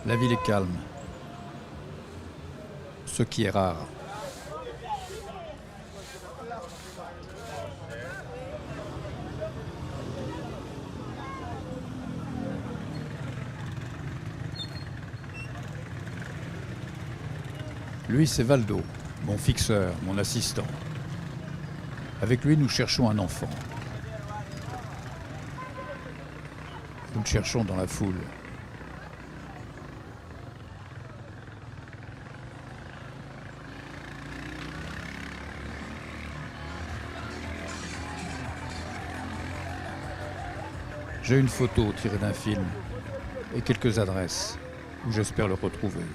La ville est calme, ce qui est rare. Lui, c'est Valdo, mon fixeur, mon assistant. Avec lui, nous cherchons un enfant. Nous le cherchons dans la foule. J'ai une photo tirée d'un film et quelques adresses où j'espère le retrouver.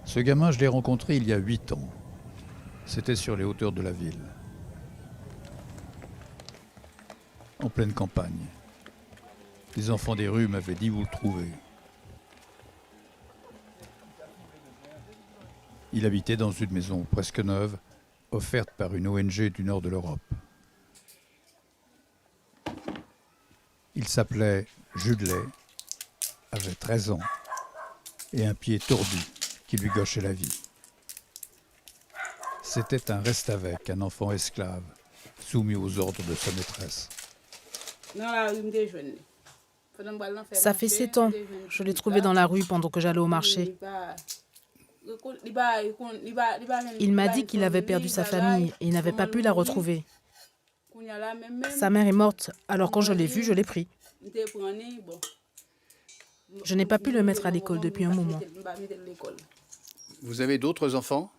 Ce gamin, je l'ai rencontré il y a 8 ans. C'était sur les hauteurs de la ville. En pleine campagne. Les enfants des rues m'avaient dit où le trouver. Il habitait dans une maison presque neuve, offerte par une ONG du nord de l'Europe. Il s'appelait Judelay, avait 13 ans et un pied tordu qui lui gâchait la vie. C'était un reste-avec, un enfant esclave, soumis aux ordres de sa maîtresse. Ça fait 7 ans. Je l'ai trouvé dans la rue pendant que j'allais au marché. Il m'a dit qu'il avait perdu sa famille et il n'avait pas pu la retrouver. Sa mère est morte, alors quand je l'ai vu, je l'ai pris. Je n'ai pas pu le mettre à l'école depuis un moment. Vous avez d'autres enfants?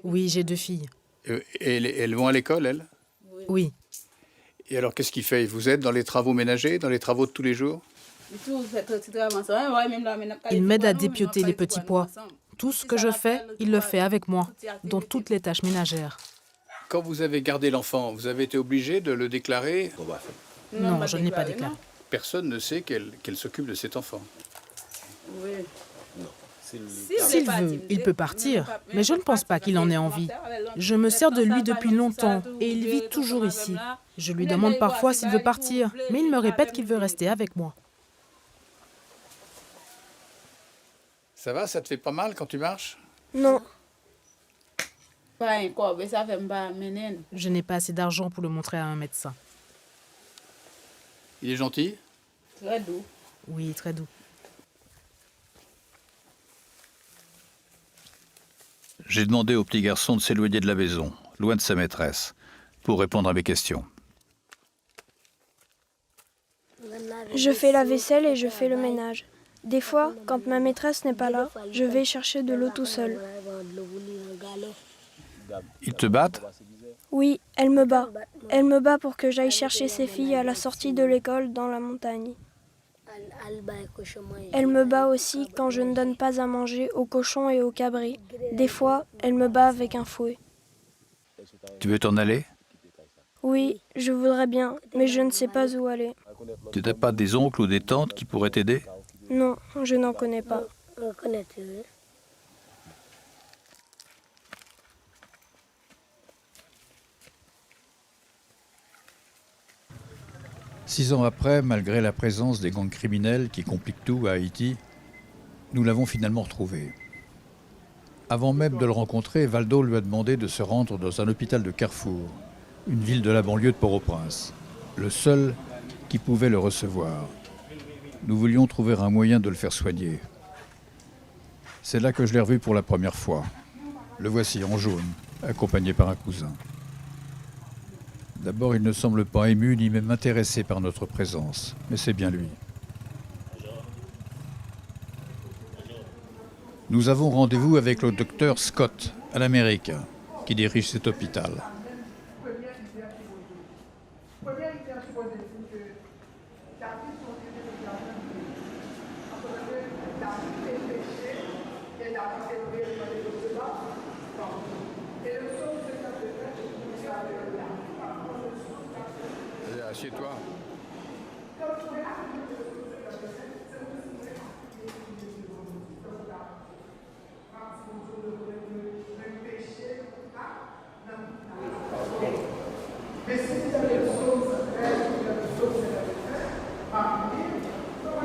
Oui, j'ai 2 filles. Et elles vont à l'école, elles? Oui. Et alors, qu'est-ce qu'il fait? Il vous aide dans les travaux ménagers, dans les travaux de tous les jours? Il m'aide à dépioter les petits pois. Tout ce que je fais, il le fait avec moi, dans toutes les tâches ménagères. Quand vous avez gardé l'enfant, vous avez été obligé de le déclarer? Non, je ne l'ai pas déclaré. Personne ne sait qu'elle s'occupe de cet enfant. S'il veut, il peut partir, mais je ne pense pas qu'il en ait envie. Je me sers de lui depuis longtemps et il vit toujours ici. Je lui demande parfois s'il veut partir, mais il me répète qu'il veut rester avec moi. Ça va, ça te fait pas mal quand tu marches? Non, Je n'ai pas assez d'argent pour le montrer à un médecin. Il est gentil? Oui, très doux. J'ai demandé au petit garçon de s'éloigner de la maison, loin de sa maîtresse, pour répondre à mes questions. je fais la vaisselle et je fais le ménage. Des fois, quand ma maîtresse n'est pas là, je vais chercher de l'eau tout seul. Ils te battent? Oui, elle me bat. Elle me bat pour que j'aille chercher ses filles à la sortie de l'école dans la montagne. Elle me bat aussi quand je ne donne pas à manger aux cochons et aux cabris. Des fois, elle me bat avec un fouet. Tu veux t'en aller? Oui, je voudrais bien, mais je ne sais pas où aller. Tu n'as pas des oncles ou des tantes qui pourraient t'aider? Non, je n'en connais pas. 6 ans après, malgré la présence des gangs criminels qui compliquent tout à Haïti, nous l'avons finalement retrouvé. Avant même de le rencontrer, Valdo lui a demandé de se rendre dans un hôpital de Carrefour, une ville de la banlieue de Port-au-Prince, le seul qui pouvait le recevoir. Nous voulions trouver un moyen de le faire soigner. C'est là que je l'ai revu pour la première fois. Le voici en jaune, accompagné par un cousin. D'abord, il ne semble pas ému ni même intéressé par notre présence, mais c'est bien lui. Nous avons rendez-vous avec le docteur Scott, à l'Amérique, qui dirige cet hôpital. Assieds-toi.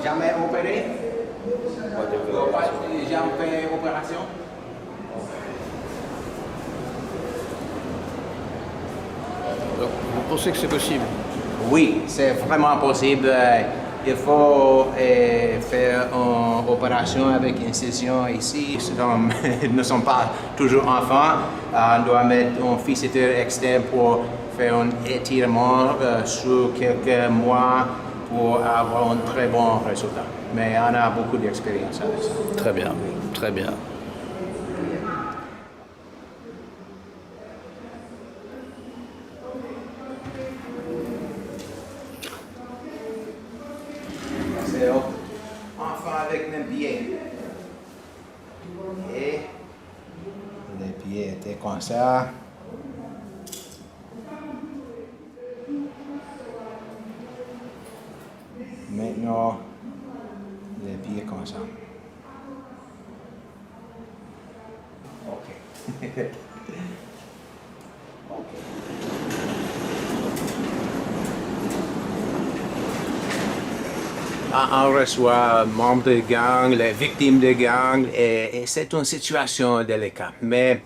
Jamais opéré? Jamais fait opération? Donc, vous pensez que c'est possible? Oui, c'est vraiment possible. Il faut faire une opération avec incision ici. Nous ne sommes pas toujours enfants. On doit mettre un fixateur externe pour faire un étirement sur quelques mois pour avoir un très bon résultat. Mais on a beaucoup d'expérience avec ça. Très bien, très bien. C'est enfant avec les pieds. Et les pieds étaient comme ça. Maintenant, les pieds comme ça. OK. On reçoit membres de gang, les victimes de gang, et c'est une situation délicate. Mais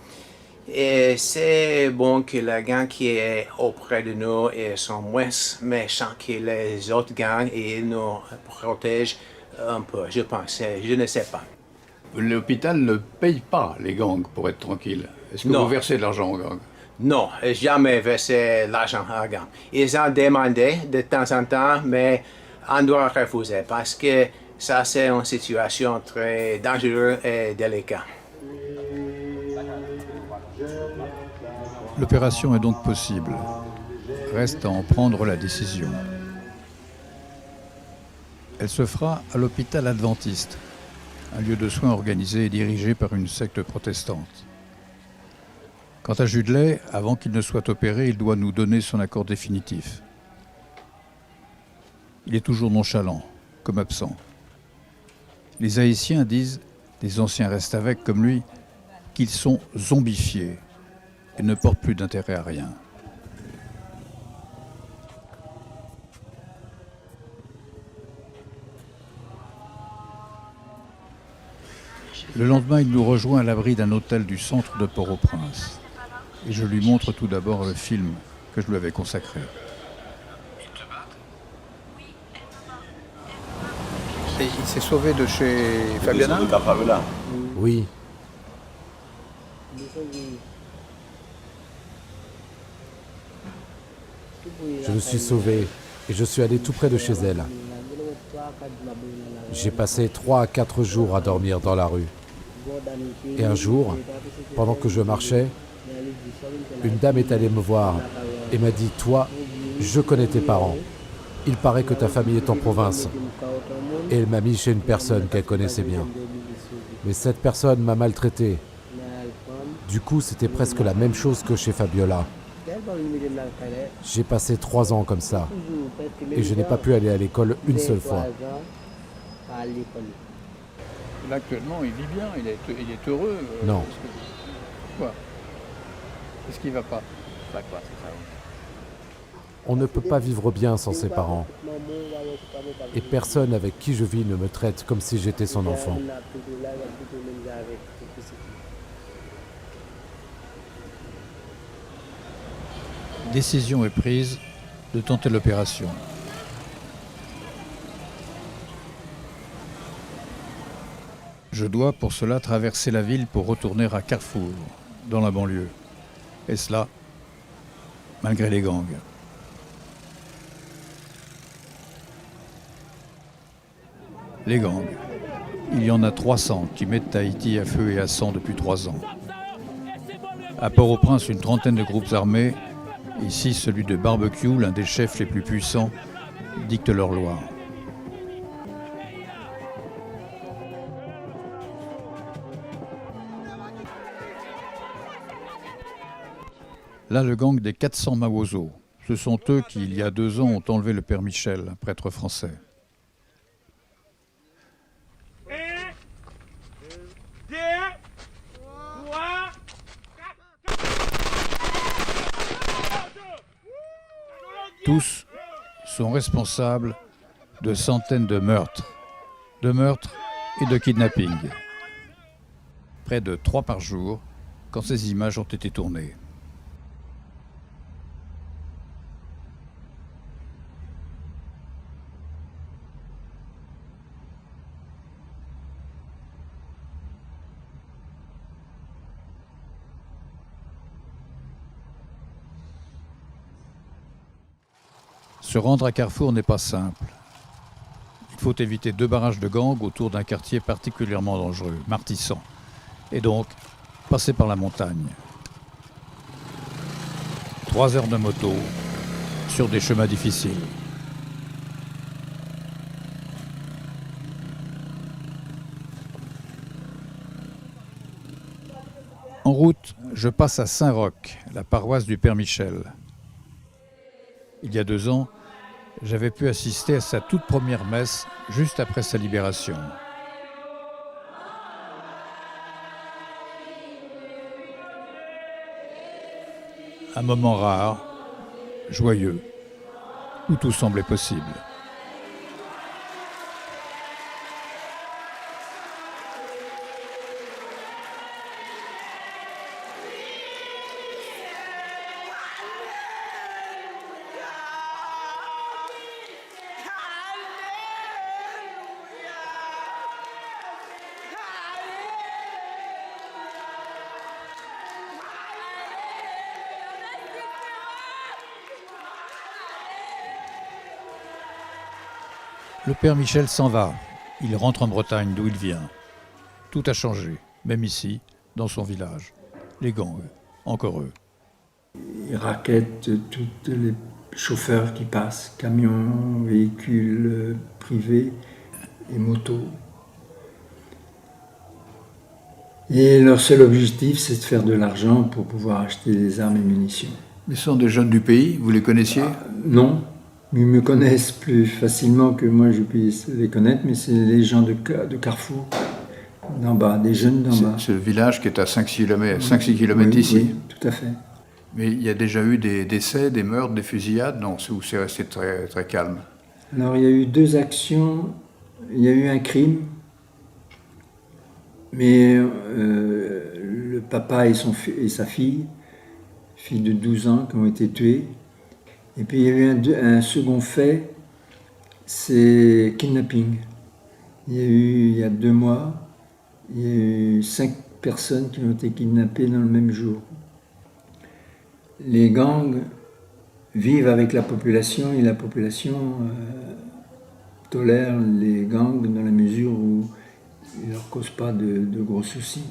c'est bon que la gang qui est auprès de nous sont moins méchants que les autres gangs et nous protègent un peu, je pense. Je ne sais pas. L'hôpital ne paye pas les gangs pour être tranquille. Est-ce que Non. vous versez de l'argent aux gangs? Non, jamais versé l'argent à gang. Ils ont demandé de temps en temps, mais on doit refuser parce que ça, c'est une situation très dangereuse et délicate. L'opération est donc possible. Reste à en prendre la décision. Elle se fera à l'hôpital adventiste, un lieu de soins organisé et dirigé par une secte protestante. Quant à Judeley, avant qu'il ne soit opéré, il doit nous donner son accord définitif. Il est toujours nonchalant, comme absent. Les Haïtiens disent, les anciens restent avec comme lui, qu'ils sont zombifiés et ne portent plus d'intérêt à rien. Le lendemain, il nous rejoint à l'abri d'un hôtel du centre de Port-au-Prince. Et je lui montre tout d'abord le film que je lui avais consacré. Il s'est sauvé de chez Fabiana? Oui. Je me suis sauvé et je suis allé tout près de chez elle. J'ai passé 3 à 4 jours à dormir dans la rue. Et un jour, pendant que je marchais, une dame est allée me voir et m'a dit « Toi, je connais tes parents. Il paraît que ta famille est en province. » Et elle m'a mis chez une personne qu'elle connaissait bien. Mais cette personne m'a maltraité. Du coup, c'était presque la même chose que chez Fabiola. J'ai passé 3 ans comme ça. Et je n'ai pas pu aller à l'école une seule fois. Là, actuellement, il vit bien, il est heureux. Non. Pourquoi? Qu'est-ce qui ne va pas? On ne peut pas vivre bien sans ses parents. Et personne avec qui je vis ne me traite comme si j'étais son enfant. Décision est prise de tenter l'opération. Je dois pour cela traverser la ville pour retourner à Carrefour, dans la banlieue. Et cela, malgré les gangs. Les gangs. Il y en a 300 qui mettent Haïti à feu et à sang depuis 3 ans. À Port-au-Prince, une trentaine de groupes armés. Ici, celui de Barbecue, l'un des chefs les plus puissants, dicte leurs lois. Là, le gang des 400 Mawozo. Ce sont eux qui, il y a 2 ans, ont enlevé le père Michel, un prêtre français. Tous sont responsables de centaines de meurtres de meurtres et de kidnapping. Près de 3 par jour quand ces images ont été tournées. Se rendre à Carrefour n'est pas simple. Il faut éviter 2 barrages de gangs autour d'un quartier particulièrement dangereux, Martissan, et donc passer par la montagne. 3 heures de moto sur des chemins difficiles. En route, je passe à Saint-Roch, la paroisse du Père Michel. Il y a 2 ans, j'avais pu assister à sa toute première messe juste après sa libération. Un moment rare, joyeux, où tout semblait possible. Le Père Michel s'en va. Il rentre en Bretagne, d'où il vient. Tout a changé, même ici, dans son village. Les gangs, encore eux. Ils raquettent tous les chauffeurs qui passent, camions, véhicules privés et motos. Et leur seul objectif, c'est de faire de l'argent pour pouvoir acheter des armes et munitions. Mais ce sont des jeunes du pays, vous les connaissiez ? Non, ils me connaissent plus facilement que moi je puisse les connaître, mais c'est les gens de Carrefour, d'en bas, des jeunes d'en bas. C'est le village qui est à 5-6 km d'ici. Oui, tout à fait. Mais il y a déjà eu des décès, des meurtres, des fusillades, non, où c'est resté très, très calme. Alors il y a eu 2 actions, il y a eu un crime, mais le papa et sa fille de 12 ans, qui ont été tués. Et puis il y a eu un second fait, c'est kidnapping. Il y a 2 mois, il y a eu 5 personnes qui ont été kidnappées dans le même jour. Les gangs vivent avec la population et la population tolère les gangs dans la mesure où ils ne leur causent pas de gros soucis.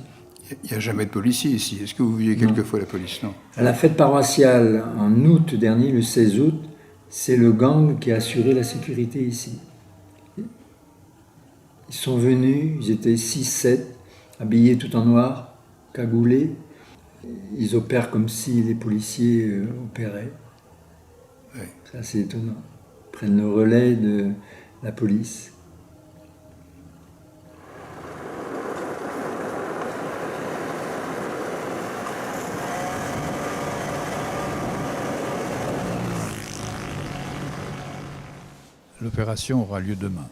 Il n'y a jamais de policiers ici. Est-ce que vous voyez quelquefois la police ? Non. À la fête paroissiale, en août dernier, le 16 août, c'est le gang qui a assuré la sécurité ici. Ils sont venus, ils étaient 6-7, habillés tout en noir, cagoulés. Ils opèrent comme si les policiers opéraient. Oui. C'est assez étonnant. Ils prennent le relais de la police. L'opération aura lieu demain.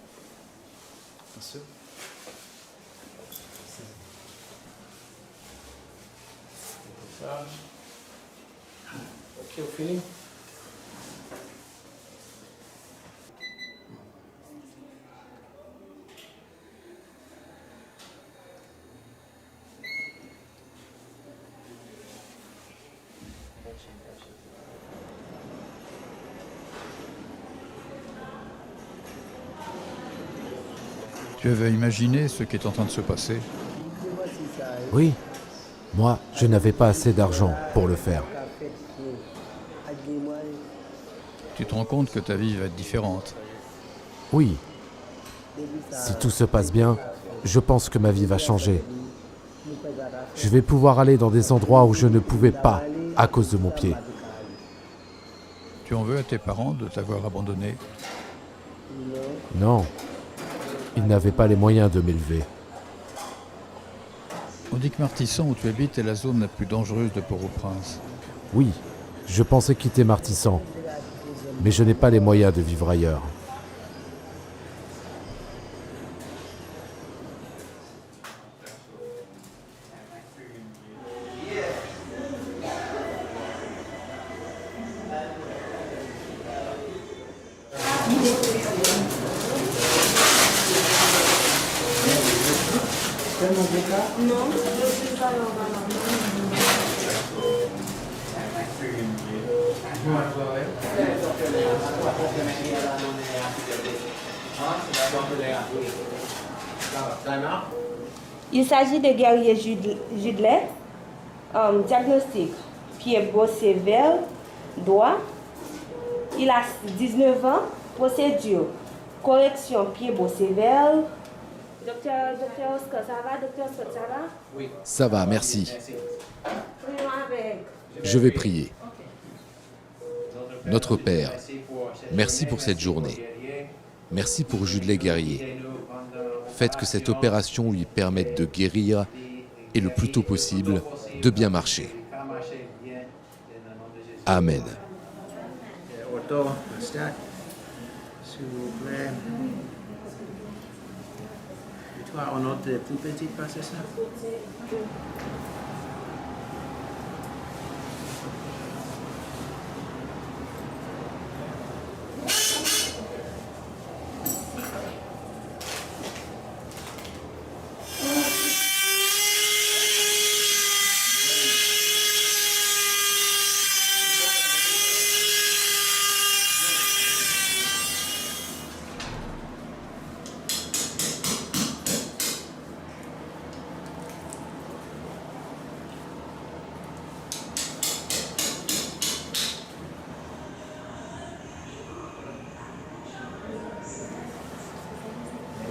Tu avais imaginé ce qui est en train de se passer ? Oui, moi, je n'avais pas assez d'argent pour le faire. Tu te rends compte que ta vie va être différente. Oui. Si tout se passe bien, je pense que ma vie va changer. Je vais pouvoir aller dans des endroits où je ne pouvais pas à cause de mon pied. Tu en veux à tes parents de t'avoir abandonné ? Non, ils n'avaient pas les moyens de m'élever. On dit que Martissan, où tu habites, est la zone la plus dangereuse de Port-au-Prince. Oui, je pensais quitter Martissan, mais je n'ai pas les moyens de vivre ailleurs. Non, je suis pas normalement. Il s'agit de guerrier Judley. Diagnostic, pied beau sévère, droit. Il a 19 ans. Procédure, correction, pied beau sévère. Docteur Oscar, ça va? Docteur Oscar, ça va? Oui. Ça va, merci. Prions avec. Je vais prier. Notre Père, merci pour cette journée. Merci pour Judley Guerrier. Faites que cette opération lui permette de guérir et le plus tôt possible de bien marcher. Amen. Auto, start. S'il vous plaît. Et toi, on note plus petite, pas c'est ça?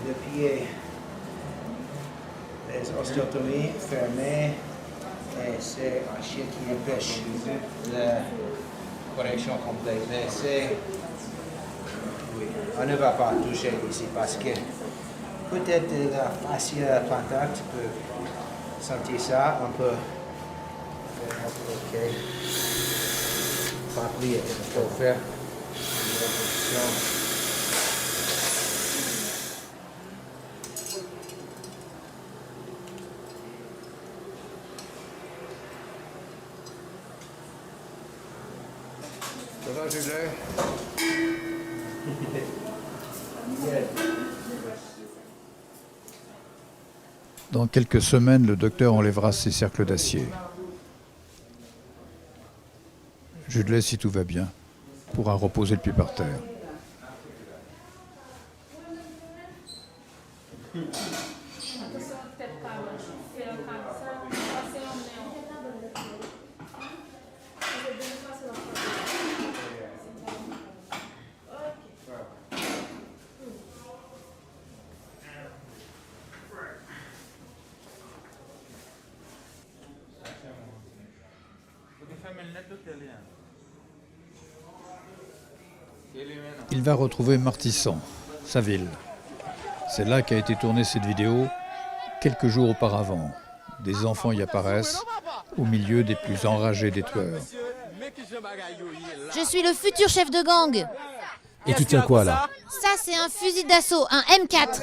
Le pied, les ostéotomies fermées, et c'est un chien qui empêche la correction complète. Mais c'est... Oui, on ne va pas toucher ici parce que peut-être la fascia plantaire, tu peux sentir ça, on peut faire notre ok. Pas plier, il faut faire une reposition. Ça va, Judley? Dans quelques semaines, le docteur enlèvera ses cercles d'acier. Judley, si tout va bien, pourra reposer le pied par terre. Il va retrouver Martissan, sa ville. C'est là qu'a été tournée cette vidéo quelques jours auparavant. Des enfants y apparaissent au milieu des plus enragés des tueurs. Je suis le futur chef de gang. Et tu tiens quoi là? Ça, c'est un fusil d'assaut, un M4.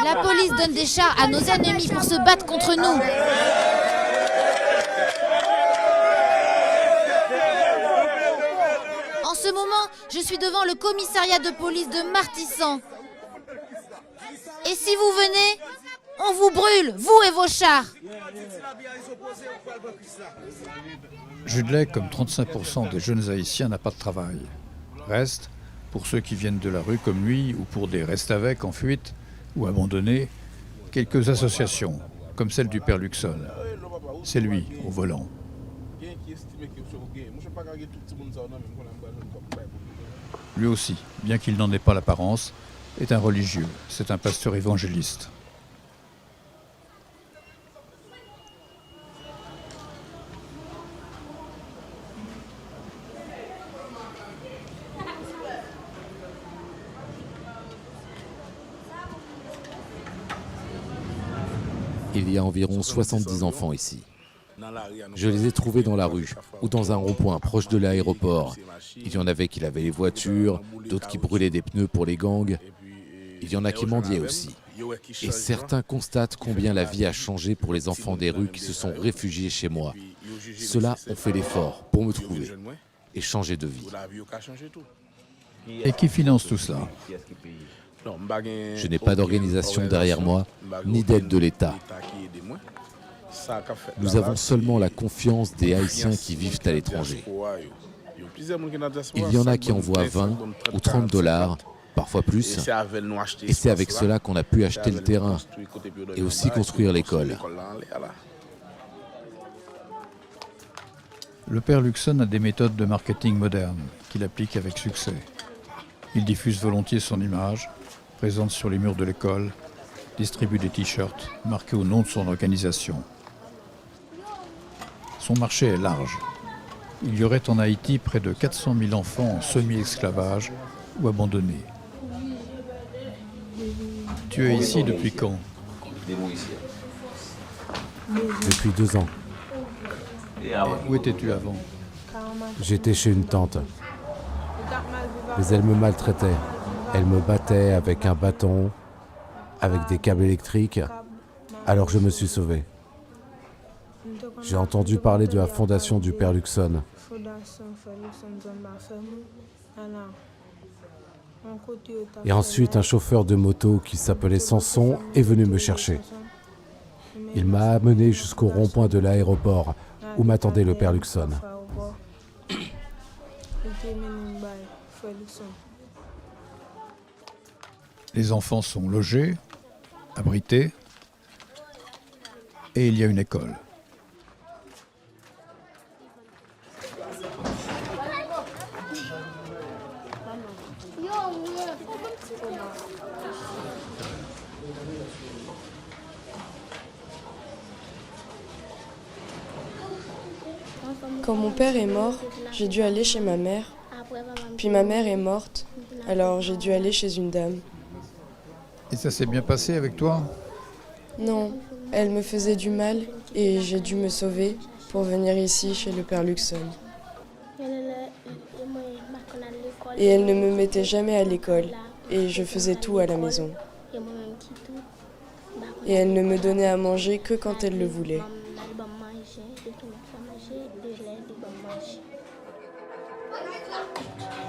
La police donne des chars à nos ennemis pour se battre contre nous. En ce moment, je suis devant le commissariat de police de Martissan. Et si vous venez, on vous brûle, vous et vos chars. Judley, comme 35% des jeunes Haïtiens, n'a pas de travail. Reste, pour ceux qui viennent de la rue comme lui, ou pour des reste-avec en fuite ou abandonnés, quelques associations, comme celle du père Luxon. C'est lui, au volant. Lui aussi, bien qu'il n'en ait pas l'apparence, est un religieux. C'est un pasteur évangéliste. Il y a environ 70 enfants ici. Je les ai trouvés dans la rue ou dans un rond-point proche de l'aéroport. Il y en avait qui lavaient les voitures, d'autres qui brûlaient des pneus pour les gangs. Il y en a qui mendiaient aussi. Et certains constatent combien la vie a changé pour les enfants des rues qui se sont réfugiés chez moi. Ceux-là ont fait l'effort pour me trouver et changer de vie. Et qui finance tout cela? Je n'ai pas d'organisation derrière moi, ni d'aide de l'État. Nous avons seulement la confiance des Haïtiens qui vivent à l'étranger. Il y en a qui envoient 20 ou 30 dollars, parfois plus, et c'est avec cela qu'on a pu acheter le terrain et aussi construire l'école. Le père Luxon a des méthodes de marketing modernes qu'il applique avec succès. Il diffuse volontiers son image, présente sur les murs de l'école, distribue des t-shirts marqués au nom de son organisation. Son marché est large. Il y aurait en Haïti près de 400 000 enfants en semi-esclavage ou abandonnés. Tu es ici depuis quand? Depuis 2 ans. Où étais-tu avant? J'étais chez une tante. Mais elle me maltraitait. Elle me battait avec un bâton, avec des câbles électriques. Alors je me suis sauvé. J'ai entendu parler de la fondation du père Luxon. Et ensuite, un chauffeur de moto qui s'appelait Samson est venu me chercher. Il m'a amené jusqu'au rond-point de l'aéroport où m'attendait le père Luxon. Les enfants sont logés, abrités, et il y a une école. Quand mon père est mort, j'ai dû aller chez ma mère. Puis ma mère est morte, alors j'ai dû aller chez une dame. Et ça s'est bien passé avec toi? Non, elle me faisait du mal et j'ai dû me sauver pour venir ici chez le père Luxon. Et elle ne me mettait jamais à l'école et je faisais tout à la maison. Et elle ne me donnait à manger que quand elle le voulait.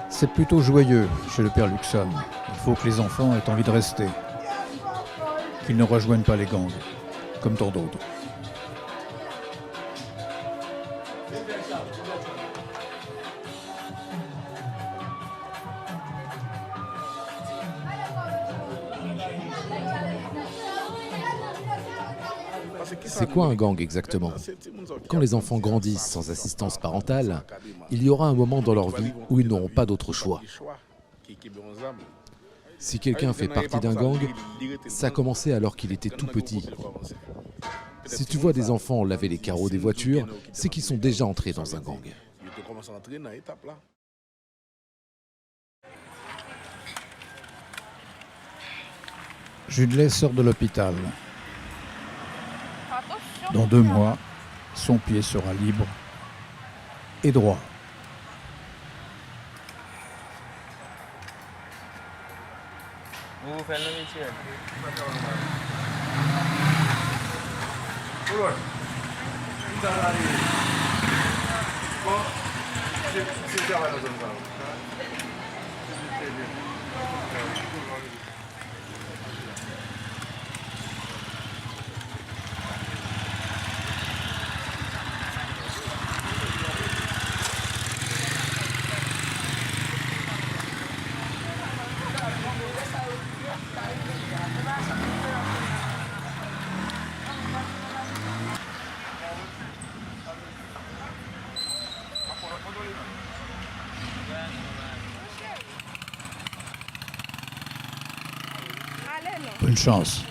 C'est plutôt joyeux chez le père Luxon. Il faut que les enfants aient envie de rester, qu'ils ne rejoignent pas les gangs, comme tant d'autres. C'est quoi un gang exactement? Quand les enfants grandissent sans assistance parentale, il y aura un moment dans leur vie où ils n'auront pas d'autre choix. Si quelqu'un fait partie d'un gang, ça a commencé alors qu'il était tout petit. Si tu vois des enfants laver les carreaux des voitures, c'est qu'ils sont déjà entrés dans un gang. Judley sort de l'hôpital. Dans 2 mois, son pied sera libre et droit. Bonne chance.